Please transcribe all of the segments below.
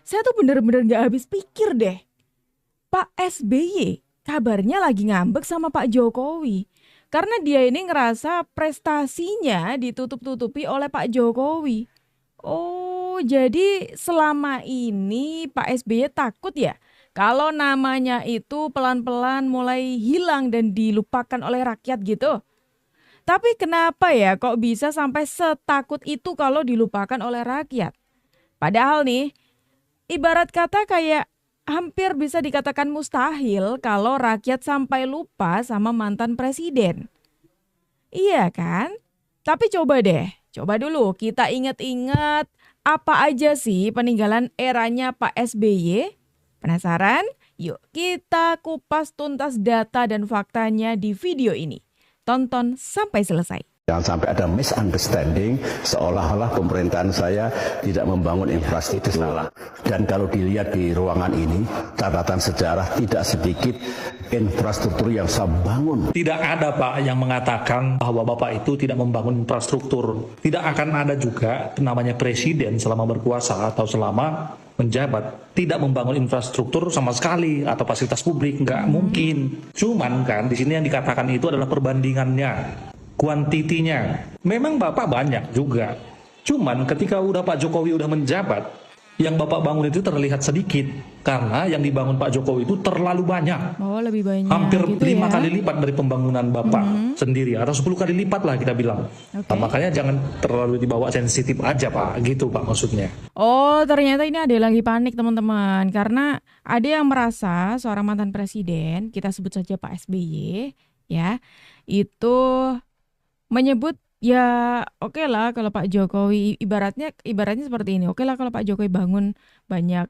Saya tuh bener-bener gak habis pikir deh. Pak SBY kabarnya lagi ngambek sama Pak Jokowi. Karena dia ini ngerasa prestasinya ditutup-tutupi oleh Pak Jokowi. Oh, jadi selama ini Pak SBY takut ya kalau namanya itu pelan-pelan mulai hilang dan dilupakan oleh rakyat gitu. Tapi kenapa ya kok bisa sampai setakut itu kalau dilupakan oleh rakyat? Padahal nih, ibarat kata kayak hampir bisa dikatakan mustahil kalau rakyat sampai lupa sama mantan presiden. Iya kan? Tapi coba dulu kita ingat-ingat apa aja sih peninggalan eranya Pak SBY? Penasaran? Yuk kita kupas tuntas data dan faktanya di video ini. Tonton sampai selesai. Jangan sampai ada misunderstanding seolah-olah pemerintahan saya tidak membangun infrastruktur. Dan kalau dilihat di ruangan ini, catatan sejarah tidak sedikit infrastruktur yang saya bangun. Tidak ada Pak yang mengatakan bahwa Bapak itu tidak membangun infrastruktur. Tidak akan ada juga namanya presiden selama berkuasa atau selama menjabat tidak membangun infrastruktur sama sekali atau fasilitas publik, nggak mungkin. Cuman kan di sini yang dikatakan itu adalah perbandingannya, kuantitinya. Memang Bapak banyak juga. Cuman ketika Pak Jokowi udah menjabat, yang Bapak bangun itu terlihat sedikit karena yang dibangun Pak Jokowi itu terlalu banyak. Oh, lebih banyak. Hampir gitu 5 ya? kali lipat dari pembangunan Bapak sendiri atau 10 kali lipat lah kita bilang. Oke. Nah, makanya jangan terlalu dibawa sensitif aja Pak, gitu Pak maksudnya. Oh, ternyata ini ada lagi panik teman-teman. Karena ada yang merasa seorang mantan presiden, kita sebut saja Pak SBY, ya, itu menyebut ya oke lah kalau Pak Jokowi ibaratnya seperti ini. Oke lah kalau Pak Jokowi bangun banyak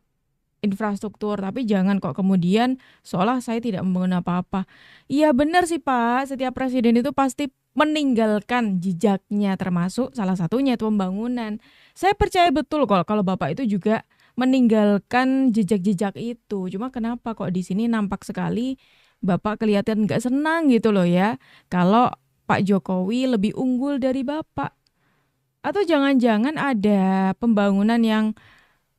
infrastruktur, tapi jangan kok kemudian seolah saya tidak membangun apa-apa. Iya benar sih Pak, setiap presiden itu pasti meninggalkan jejaknya termasuk salah satunya itu pembangunan. Saya percaya betul kalau Bapak itu juga meninggalkan jejak-jejak itu. Cuma kenapa kok di sini nampak sekali Bapak kelihatan nggak senang gitu loh ya. Kalau Pak Jokowi lebih unggul dari Bapak. Atau jangan-jangan ada pembangunan yang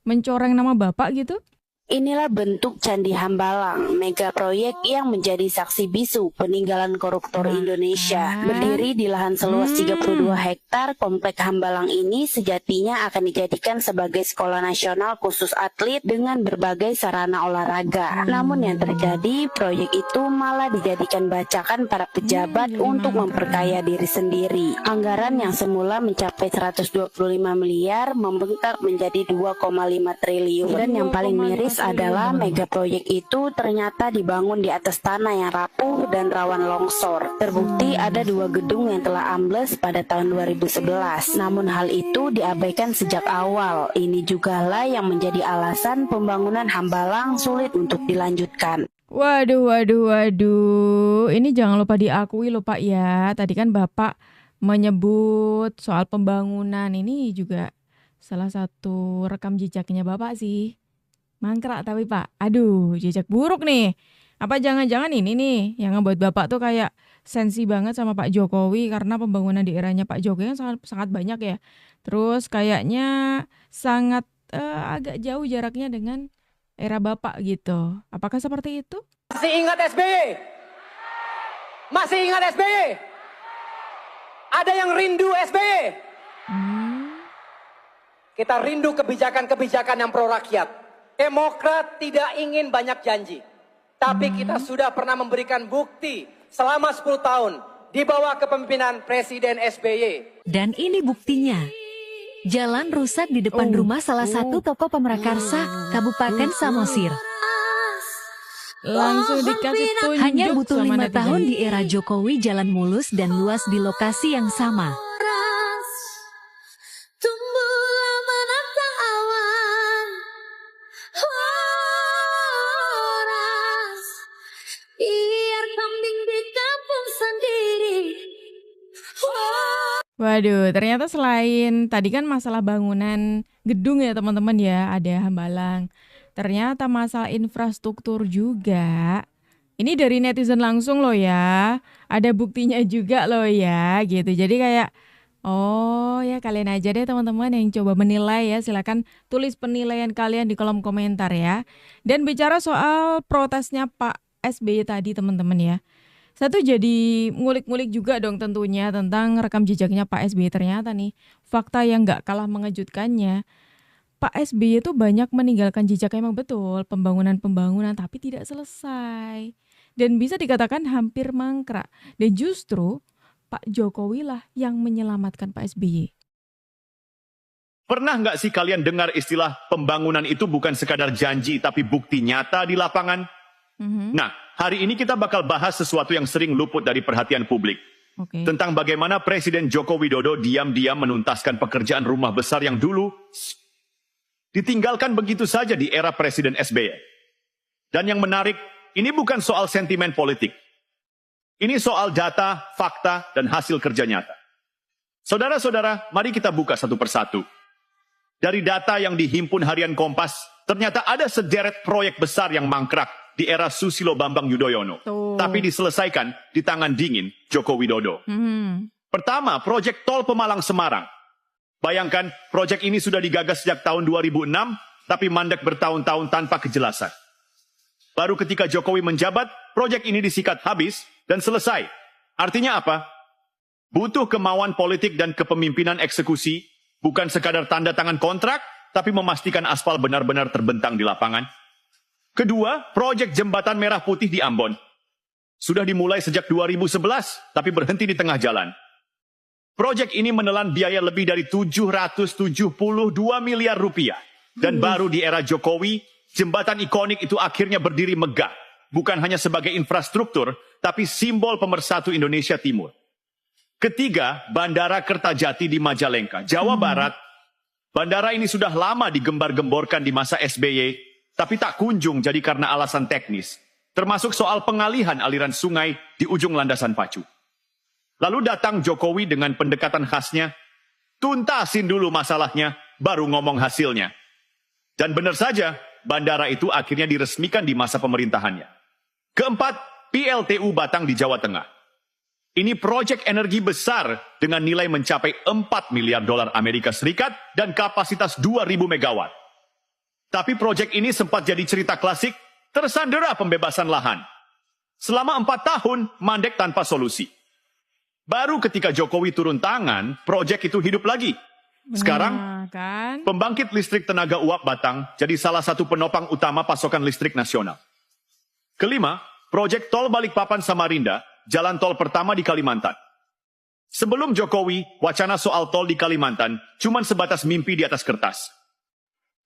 mencoreng nama Bapak gitu? Inilah bentuk Candi Hambalang, mega proyek yang menjadi saksi bisu peninggalan koruptor Indonesia. Berdiri di lahan seluas 32 hektar, komplek Hambalang ini sejatinya akan dijadikan sebagai sekolah nasional khusus atlet dengan berbagai sarana olahraga. Namun yang terjadi, proyek itu malah dijadikan bacakan para pejabat untuk memperkaya diri sendiri. Anggaran yang semula mencapai 125 miliar membengkak menjadi 2,5 triliun. Dan yang paling miris adalah mega proyek itu ternyata dibangun di atas tanah yang rapuh dan rawan longsor. Terbukti ada 2 gedung yang telah ambles pada tahun 2011. Namun hal itu diabaikan sejak awal. Ini jugalah yang menjadi alasan pembangunan Hambalang sulit untuk dilanjutkan. Waduh. Ini jangan lupa diakui loh Pak ya. Tadi kan Bapak menyebut soal pembangunan ini juga salah satu rekam jejaknya Bapak sih. Mangkrak tapi Pak, aduh jejak buruk nih. Apa jangan-jangan ini nih yang ngebuat Bapak tuh kayak sensi banget sama Pak Jokowi karena pembangunan di eranya Pak Jokowi kan sangat banyak ya. Terus kayaknya sangat agak jauh jaraknya dengan era Bapak gitu. Apakah seperti itu? Masih ingat SBY? Masih ingat SBY? Ada yang rindu SBY? Kita rindu kebijakan-kebijakan yang pro rakyat. Demokrat tidak ingin banyak janji. Tapi kita sudah pernah memberikan bukti selama 10 tahun di bawah kepemimpinan Presiden SBY. Dan ini buktinya. Jalan rusak di depan rumah salah satu tokoh pemrakarsa Kabupaten Samosir. Langsung dikasih tunjuk. Hanya butuh sama 5 tahun netizen. di era Jokowi, jalan mulus dan luas di lokasi yang sama. Waduh, ternyata selain tadi kan masalah bangunan gedung ya teman-teman ya, ada Hambalang. Ternyata masalah infrastruktur juga. Ini dari netizen langsung loh ya. Ada buktinya juga loh ya gitu. Jadi kayak Oh ya, kalian aja deh teman-teman yang coba menilai ya. Silakan tulis penilaian kalian di kolom komentar ya. Dan bicara soal protesnya Pak SBY tadi teman-teman ya. Satu jadi ngulik-ngulik juga dong tentunya tentang rekam jejaknya Pak SBY. Ternyata nih fakta yang gak kalah mengejutkannya. Pak SBY itu banyak meninggalkan jejak, emang betul. Pembangunan-pembangunan tapi tidak selesai. Dan bisa dikatakan hampir mangkrak. Dan justru Pak Jokowi lah yang menyelamatkan Pak SBY. Pernah nggak sih kalian dengar istilah pembangunan itu bukan sekadar janji tapi bukti nyata di lapangan? Nah, hari ini kita bakal bahas sesuatu yang sering luput dari perhatian publik. Tentang bagaimana Presiden Joko Widodo diam-diam menuntaskan pekerjaan rumah besar yang dulu ditinggalkan begitu saja di era Presiden SBY. Dan yang menarik, ini bukan soal sentimen politik. Ini soal data, fakta, dan hasil kerja nyata. Saudara-saudara, mari kita buka satu persatu. Dari data yang dihimpun harian Kompas, ternyata ada sederet proyek besar yang mangkrak di era Susilo Bambang Yudhoyono. Tapi diselesaikan di tangan dingin Joko Widodo. Pertama, proyek tol Pemalang Semarang. Bayangkan, proyek ini sudah digagas sejak tahun 2006, tapi mandek bertahun-tahun tanpa kejelasan. Baru ketika Jokowi menjabat, proyek ini disikat habis dan selesai. Artinya apa? Butuh kemauan politik dan kepemimpinan eksekusi, bukan sekadar tanda tangan kontrak, tapi memastikan aspal benar-benar terbentang di lapangan. Kedua, proyek Jembatan Merah Putih di Ambon. Sudah dimulai sejak 2011, tapi berhenti di tengah jalan. Proyek ini menelan biaya lebih dari 772 miliar rupiah. Dan baru di era Jokowi, jembatan ikonik itu akhirnya berdiri megah. Bukan hanya sebagai infrastruktur, tapi simbol pemersatu Indonesia Timur. Ketiga, Bandara Kertajati di Majalengka, Jawa Barat. Bandara ini sudah lama digembar-gemborkan di masa SBY, tapi tak kunjung jadi karena alasan teknis. Termasuk soal pengalihan aliran sungai di ujung landasan pacu. Lalu datang Jokowi dengan pendekatan khasnya, tuntasin dulu masalahnya, baru ngomong hasilnya. Dan benar saja, bandara itu akhirnya diresmikan di masa pemerintahannya. Keempat, PLTU Batang di Jawa Tengah. Ini proyek energi besar dengan nilai mencapai 4 miliar dolar Amerika Serikat dan kapasitas 2.000 megawatt. Tapi proyek ini sempat jadi cerita klasik, tersandera pembebasan lahan. Selama 4 tahun, mandek tanpa solusi. Baru ketika Jokowi turun tangan, proyek itu hidup lagi. Sekarang, pembangkit listrik tenaga uap Batang jadi salah satu penopang utama pasokan listrik nasional. Kelima, proyek tol Balikpapan Samarinda, jalan tol pertama di Kalimantan. Sebelum Jokowi, wacana soal tol di Kalimantan cuma sebatas mimpi di atas kertas.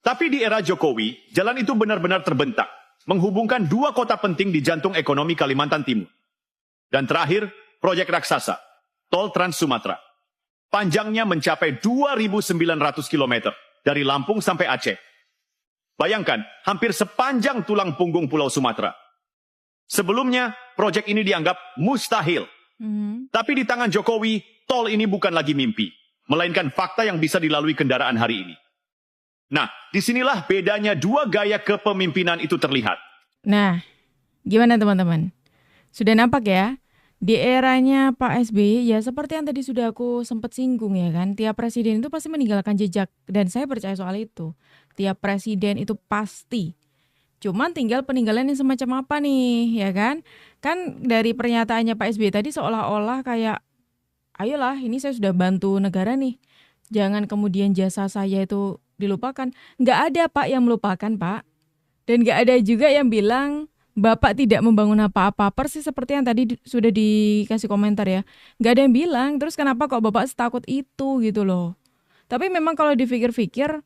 Tapi di era Jokowi, jalan itu benar-benar terbentak, menghubungkan 2 kota penting di jantung ekonomi Kalimantan Timur. Dan terakhir, proyek raksasa, tol Trans Sumatera. Panjangnya mencapai 2.900 km dari Lampung sampai Aceh. Bayangkan, hampir sepanjang tulang punggung Pulau Sumatera. Sebelumnya, proyek ini dianggap mustahil. Tapi di tangan Jokowi, tol ini bukan lagi mimpi, melainkan fakta yang bisa dilalui kendaraan hari ini. Nah, disinilah bedanya 2 gaya kepemimpinan itu terlihat. Nah, gimana teman-teman? Sudah nampak ya? Di eranya Pak SBY, ya seperti yang tadi sudah aku sempat singgung ya kan, tiap presiden itu pasti meninggalkan jejak, dan saya percaya soal itu. Tiap presiden itu pasti. Cuman tinggal peninggalan yang semacam apa nih, ya kan? Kan dari pernyataannya Pak SBY tadi seolah-olah kayak, ayolah ini saya sudah bantu negara nih, jangan kemudian jasa saya itu dilupakan. Nggak ada Pak yang melupakan Pak. Dan nggak ada juga yang bilang, Bapak tidak membangun apa-apa, persis seperti yang tadi sudah dikasih komentar ya. Nggak ada yang bilang, terus kenapa kok Bapak setakut itu gitu loh. Tapi memang kalau dipikir-pikir,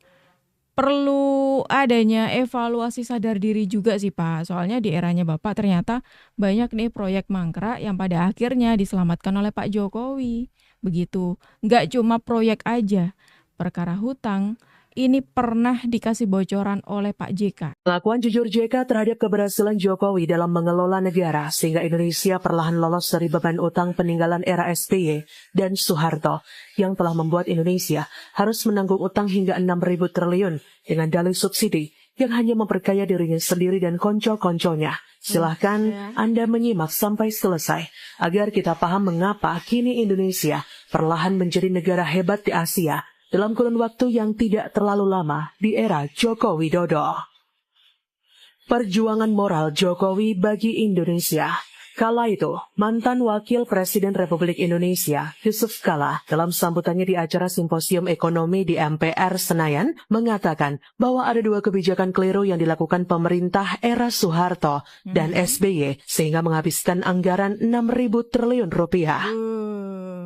perlu adanya evaluasi sadar diri juga sih Pak. Soalnya di eranya Bapak ternyata banyak nih proyek mangkrak yang pada akhirnya diselamatkan oleh Pak Jokowi. Begitu, nggak cuma proyek aja, perkara hutang, ini pernah dikasih bocoran oleh Pak JK. Pengakuan jujur JK terhadap keberhasilan Jokowi dalam mengelola negara sehingga Indonesia perlahan lolos dari beban utang peninggalan era SBY dan Soeharto yang telah membuat Indonesia harus menanggung utang hingga 6.000 triliun dengan dalih subsidi yang hanya memperkaya dirinya sendiri dan konco-konconya. Silahkan Anda menyimak sampai selesai agar kita paham mengapa kini Indonesia perlahan menjadi negara hebat di Asia dalam kurun waktu yang tidak terlalu lama di era Joko Widodo. Perjuangan moral Jokowi bagi Indonesia. Kala itu, mantan Wakil Presiden Republik Indonesia, Yusuf Kala, dalam sambutannya di acara Simposium Ekonomi di MPR Senayan, mengatakan bahwa ada 2 kebijakan keliru yang dilakukan pemerintah era Soeharto dan SBY, sehingga menghabiskan anggaran 6.000 triliun rupiah.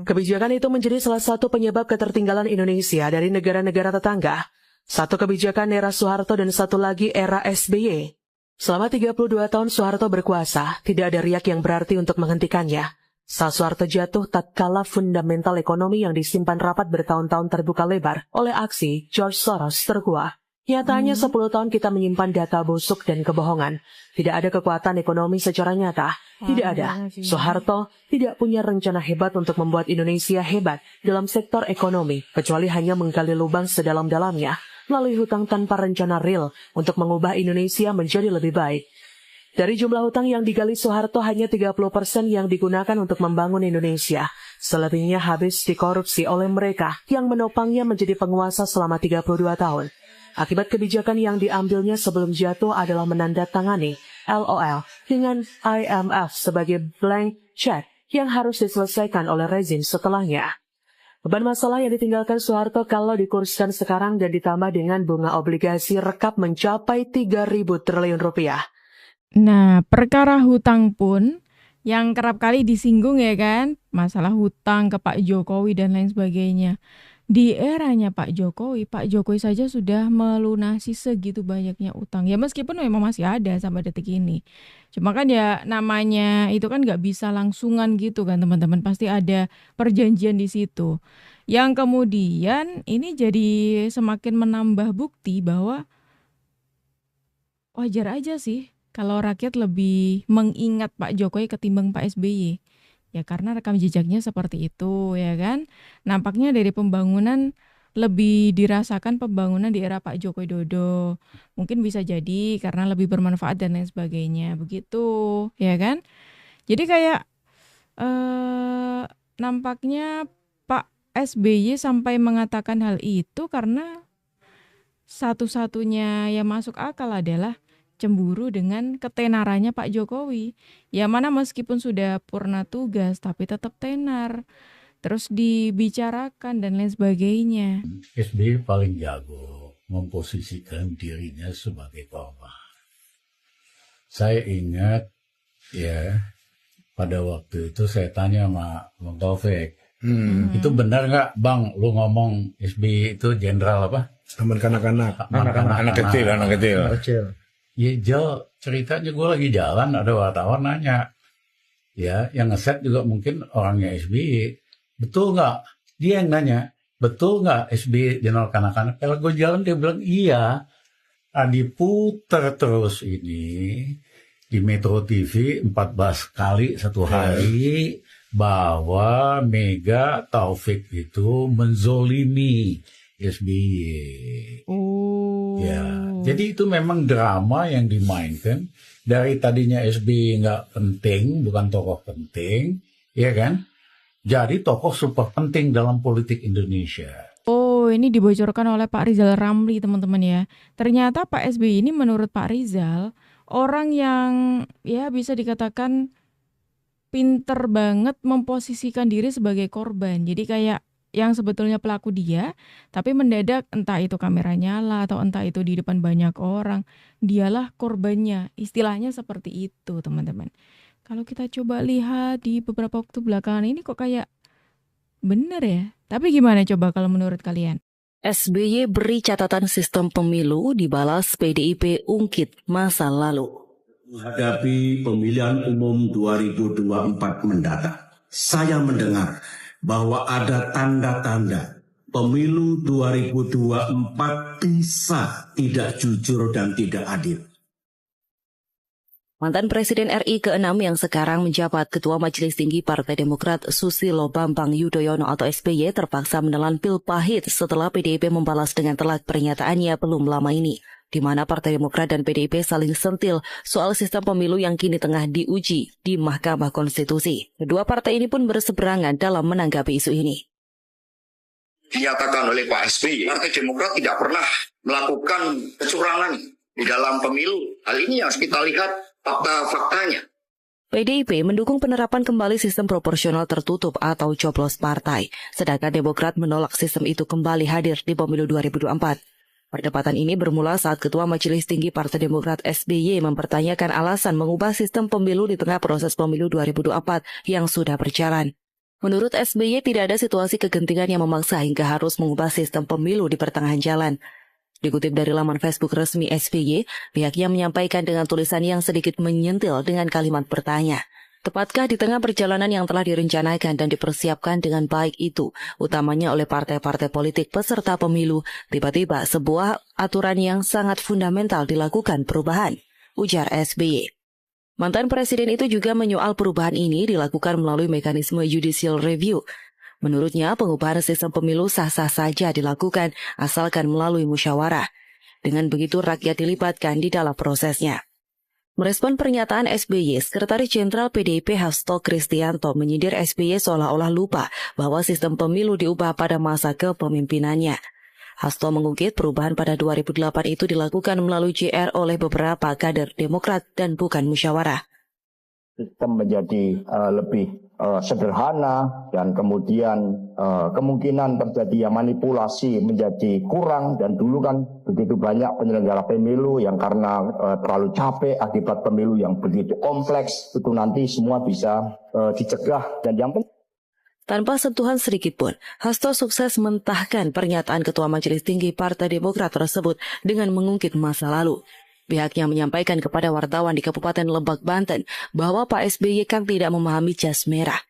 Kebijakan itu menjadi salah satu penyebab ketertinggalan Indonesia dari negara-negara tetangga. Satu kebijakan era Soeharto dan satu lagi era SBY. Selama 32 tahun Soeharto berkuasa, tidak ada riak yang berarti untuk menghentikannya. Saat Soeharto jatuh, tatkala fundamental ekonomi yang disimpan rapat bertahun-tahun terbuka lebar oleh aksi George Soros terkuak. Nyatanya 10 tahun kita menyimpan data busuk dan kebohongan. Tidak ada kekuatan ekonomi secara nyata. Tidak ada. Soeharto tidak punya rencana hebat untuk membuat Indonesia hebat dalam sektor ekonomi, kecuali hanya menggali lubang sedalam-dalamnya melalui hutang tanpa rencana real untuk mengubah Indonesia menjadi lebih baik. Dari jumlah hutang yang digali Soeharto, hanya 30% yang digunakan untuk membangun Indonesia. Selebihnya habis dikorupsi oleh mereka yang menopangnya menjadi penguasa selama 32 tahun. Akibat kebijakan yang diambilnya sebelum jatuh adalah menandatangani LOL dengan IMF sebagai blank check yang harus diselesaikan oleh rezim setelahnya. Beban masalah yang ditinggalkan Soeharto kalau dikurskan sekarang dan ditambah dengan bunga obligasi rekap mencapai 3.000 triliun rupiah. Nah, perkara hutang pun yang kerap kali disinggung ya kan, masalah hutang ke Pak Jokowi dan lain sebagainya. Di eranya Pak Jokowi saja sudah melunasi segitu banyaknya utang. Ya meskipun memang masih ada sampai detik ini. Cuma kan ya namanya itu kan nggak bisa langsungan gitu kan teman-teman. Pasti ada perjanjian di situ. Yang kemudian ini jadi semakin menambah bukti bahwa wajar aja sih kalau rakyat lebih mengingat Pak Jokowi ketimbang Pak SBY. Ya karena rekam jejaknya seperti itu ya kan. Nampaknya dari pembangunan lebih dirasakan pembangunan di era Pak Joko Widodo. Mungkin bisa jadi karena lebih bermanfaat dan lain sebagainya. Begitu ya kan. Jadi kayak nampaknya Pak SBY sampai mengatakan hal itu karena satu-satunya yang masuk akal adalah cemburu dengan ketenarannya Pak Jokowi. Ya mana meskipun sudah purna tugas tapi tetap tenar. Terus dibicarakan dan lain sebagainya. SBY paling jago memposisikan dirinya sebagai korban. Saya ingat ya pada waktu itu saya tanya sama Bang Taufik. Itu benar nggak Bang lu ngomong SBY itu jenderal apa? Aman kanak-kanak. Anak kecil. Ya Jo, ceritanya gue lagi jalan, ada wartawan nanya. Ya, yang ngeset juga mungkin orangnya SBY. Betul nggak? Dia yang nanya, betul nggak SBY jenderal kanak-kanak? Kalau gue jalan dia bilang iya. Diputer terus ini di Metro TV 14 kali satu hari bahwa Mega Taufik itu menzolimi SBY. Ya, jadi itu memang drama yang dimainkan dari tadinya SBY nggak penting, bukan tokoh penting, ya kan? Jadi tokoh super penting dalam politik Indonesia. Oh, ini dibocorkan oleh Pak Rizal Ramli teman-teman ya. Ternyata Pak SBY ini menurut Pak Rizal orang yang ya bisa dikatakan pinter banget memposisikan diri sebagai korban. Jadi kayak yang sebetulnya pelaku dia, tapi mendadak entah itu kamera nyala atau entah itu di depan banyak orang, dialah korbannya. Istilahnya seperti itu, teman-teman. Kalau kita coba lihat di beberapa waktu belakangan ini kok kayak bener ya. Tapi gimana coba kalau menurut kalian? SBY beri catatan sistem pemilu, dibalas PDIP ungkit masa lalu. Menghadapi pemilihan umum 2024 mendatang, saya mendengar bahwa ada tanda-tanda pemilu 2024 bisa tidak jujur dan tidak adil. Mantan Presiden RI ke-6 yang sekarang menjabat Ketua Majelis Tinggi Partai Demokrat Susilo Bambang Yudhoyono atau SBY terpaksa menelan pil pahit setelah PDIP membalas dengan telak pernyataannya belum lama ini, di mana Partai Demokrat dan PDIP saling sentil soal sistem pemilu yang kini tengah diuji di Mahkamah Konstitusi. Kedua partai ini pun berseberangan dalam menanggapi isu ini. dinyatakan oleh Pak SBY, Partai Demokrat tidak pernah melakukan kecurangan di dalam pemilu. Hal ini harus kita lihat fakta-faktanya. PDIP mendukung penerapan kembali sistem proporsional tertutup atau coblos partai, sedangkan Demokrat menolak sistem itu kembali hadir di pemilu 2024. Perdebatan ini bermula saat Ketua Majelis Tinggi Partai Demokrat SBY mempertanyakan alasan mengubah sistem pemilu di tengah proses pemilu 2024 yang sudah berjalan. Menurut SBY tidak ada situasi kegentingan yang memaksa hingga harus mengubah sistem pemilu di pertengahan jalan. Dikutip dari laman Facebook resmi SBY, pihaknya menyampaikan dengan tulisan yang sedikit menyentil dengan kalimat bertanya. Tepatkah di tengah perjalanan yang telah direncanakan dan dipersiapkan dengan baik itu, utamanya oleh partai-partai politik peserta pemilu, tiba-tiba sebuah aturan yang sangat fundamental dilakukan perubahan, ujar SBY. Mantan presiden itu juga menyoal perubahan ini dilakukan melalui mekanisme judicial review. Menurutnya, pengubahan sistem pemilu sah-sah saja dilakukan asalkan melalui musyawarah. Dengan begitu, rakyat dilibatkan di dalam prosesnya. Merespon pernyataan SBY, Sekretaris Jenderal PDIP Hasto Kristianto menyindir SBY seolah-olah lupa bahwa sistem pemilu diubah pada masa kepemimpinannya. Hasto mengungkit perubahan pada 2008 itu dilakukan melalui JR oleh beberapa kader Demokrat dan bukan musyawarah. Sistem menjadi lebih sederhana dan kemudian kemungkinan terjadi manipulasi menjadi kurang, dan dulu kan begitu banyak penyelenggara pemilu yang karena terlalu capek akibat pemilu yang begitu kompleks, itu nanti semua bisa dicegah. Dan yang tanpa sentuhan sedikit pun, Hasto sukses mentahkan pernyataan Ketua Majelis Tinggi Partai Demokrat tersebut dengan mengungkit masa lalu. Pihaknya menyampaikan kepada wartawan di Kabupaten Lebak, Banten, bahwa Pak SBY kan tidak memahami jas merah.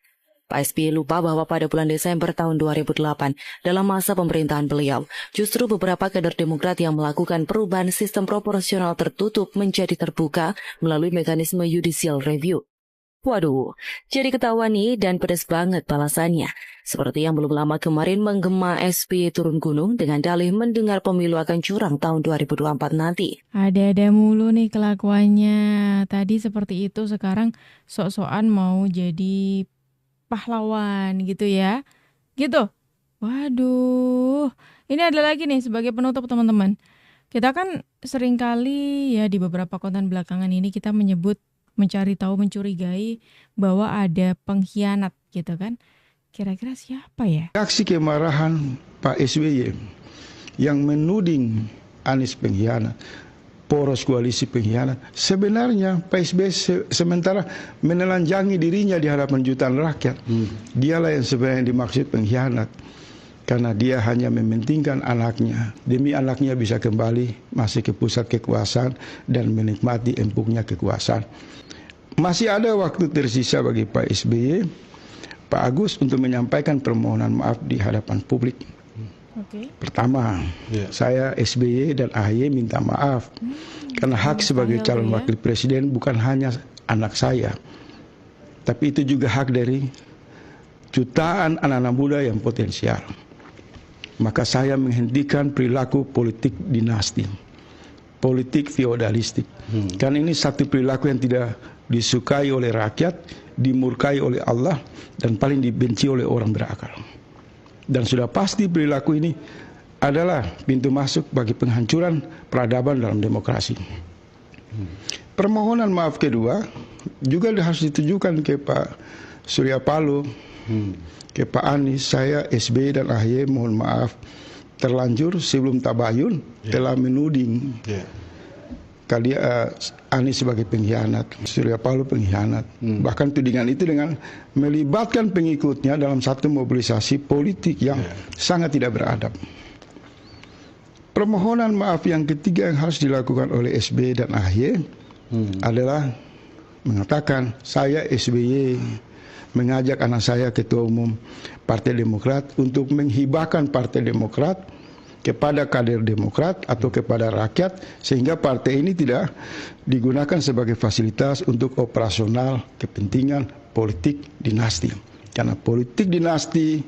Pak SBY lupa bahwa pada bulan Desember tahun 2008, dalam masa pemerintahan beliau, justru beberapa kader Demokrat yang melakukan perubahan sistem proporsional tertutup menjadi terbuka melalui mekanisme judicial review. Waduh, jadi ketahuan nih dan pedas banget balasannya. Seperti yang belum lama kemarin menggema SBY turun gunung dengan dalih mendengar pemilu akan curang tahun 2024 nanti. Ada-ada mulu nih kelakuannya. Tadi seperti itu, sekarang sok-sokan mau jadi pahlawan gitu ya. Gitu. Waduh. Ini ada lagi nih sebagai penutup teman-teman. Kita kan seringkali ya di beberapa konten belakangan ini kita mencari tahu, mencurigai bahwa ada pengkhianat gitu kan. Kira-kira siapa ya? Aksi kemarahan Pak SBY yang menuding Anies pengkhianat, poros koalisi pengkhianat. Sebenarnya Pak SBY sementara menelanjangi dirinya di hadapan jutaan rakyat. Dialah yang sebenarnya dimaksud pengkhianat. Karena dia hanya mementingkan anaknya. Demi anaknya bisa kembali masih ke pusat kekuasaan dan menikmati empuknya kekuasaan. Masih ada waktu tersisa bagi Pak SBY, Pak Agus untuk menyampaikan permohonan maaf di hadapan publik. Pertama, saya SBY dan AHY minta maaf. Karena hak sebagai calon wakil presiden bukan hanya anak saya. Tapi itu juga hak dari jutaan anak-anak muda yang potensial. Maka saya menghentikan perilaku politik dinasti, politik feodalistik. Karena ini satu perilaku yang tidak disukai oleh rakyat, dimurkai oleh Allah, dan paling dibenci oleh orang berakal. Dan sudah pasti perilaku ini adalah pintu masuk bagi penghancuran peradaban dalam demokrasi. Permohonan maaf kedua juga harus ditujukan ke Pak Surya Paloh, ke Pak Anies. Saya SBY dan AHY mohon maaf terlanjur sebelum tabayun telah menuding Anies sebagai pengkhianat, Surya Paloh pengkhianat. Bahkan tudingan itu dengan melibatkan pengikutnya dalam satu mobilisasi politik yang sangat tidak beradab. Permohonan maaf yang ketiga yang harus dilakukan oleh SBY dan AHY adalah mengatakan saya SBY mengajak anak saya Ketua Umum Partai Demokrat untuk menghibahkan Partai Demokrat kepada kader Demokrat atau kepada rakyat, sehingga partai ini tidak digunakan sebagai fasilitas untuk operasional kepentingan politik dinasti. Karena politik dinasti,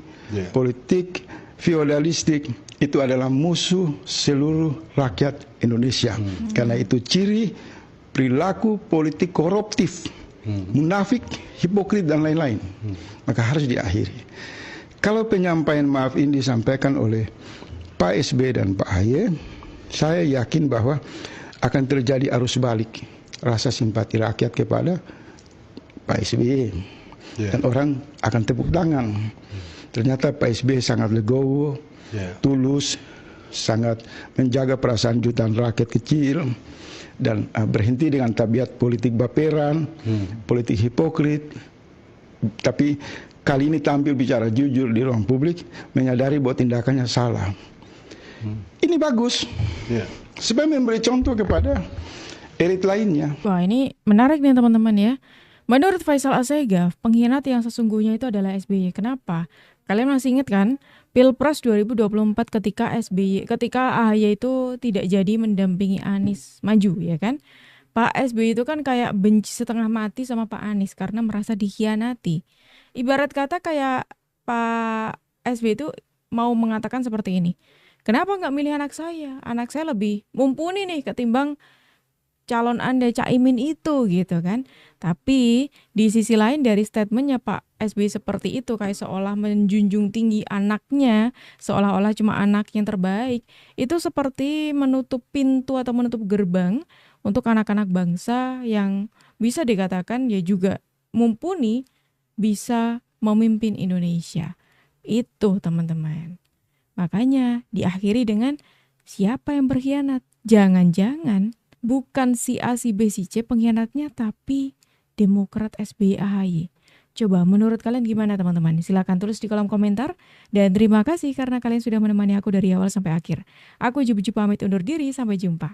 politik feodalistik itu adalah musuh seluruh rakyat Indonesia. Karena itu ciri perilaku politik koruptif, munafik, hipokrit dan lain-lain. Maka harus diakhiri. Kalau penyampaian maaf ini disampaikan oleh Pak SBY dan Pak AHY, saya yakin bahwa akan terjadi arus balik rasa simpati rakyat kepada Pak SBY. Dan orang akan tepuk tangan. Ternyata Pak SBY sangat legowo, tulus, sangat menjaga perasaan jutaan rakyat kecil, dan berhenti dengan tabiat politik baperan, politik hipokrit. Tapi kali ini tampil bicara jujur di ruang publik, menyadari bahwa tindakannya salah. Ini bagus, supaya memberi contoh kepada elit lainnya. Wah, ini menarik nih teman-teman ya. Menurut Faisal Assegaf, pengkhianat yang sesungguhnya itu adalah SBY. Kenapa? Kalian masih ingat kan Pilpres 2024 ketika AHY itu tidak jadi mendampingi Anies maju, ya kan? Pak SBY itu kan kayak benci setengah mati sama Pak Anies karena merasa dikhianati. Ibarat kata kayak Pak SBY itu mau mengatakan seperti ini. Kenapa nggak milih anak saya? Anak saya lebih mumpuni nih ketimbang calon Anda Caimin itu gitu kan. Tapi di sisi lain dari statementnya Pak SBY seperti itu, kayak seolah menjunjung tinggi anaknya, seolah-olah cuma anak yang terbaik, itu seperti menutup pintu atau menutup gerbang untuk anak-anak bangsa yang bisa dikatakan ya juga mumpuni bisa memimpin Indonesia. Itu teman-teman. Makanya diakhiri dengan siapa yang berkhianat? Jangan-jangan bukan si A, si B, si C pengkhianatnya, tapi Demokrat SBY AHY. Coba menurut kalian gimana teman-teman? Silakan tulis di kolom komentar. Dan terima kasih karena kalian sudah menemani aku dari awal sampai akhir. Aku Jubu pamit undur diri, sampai jumpa.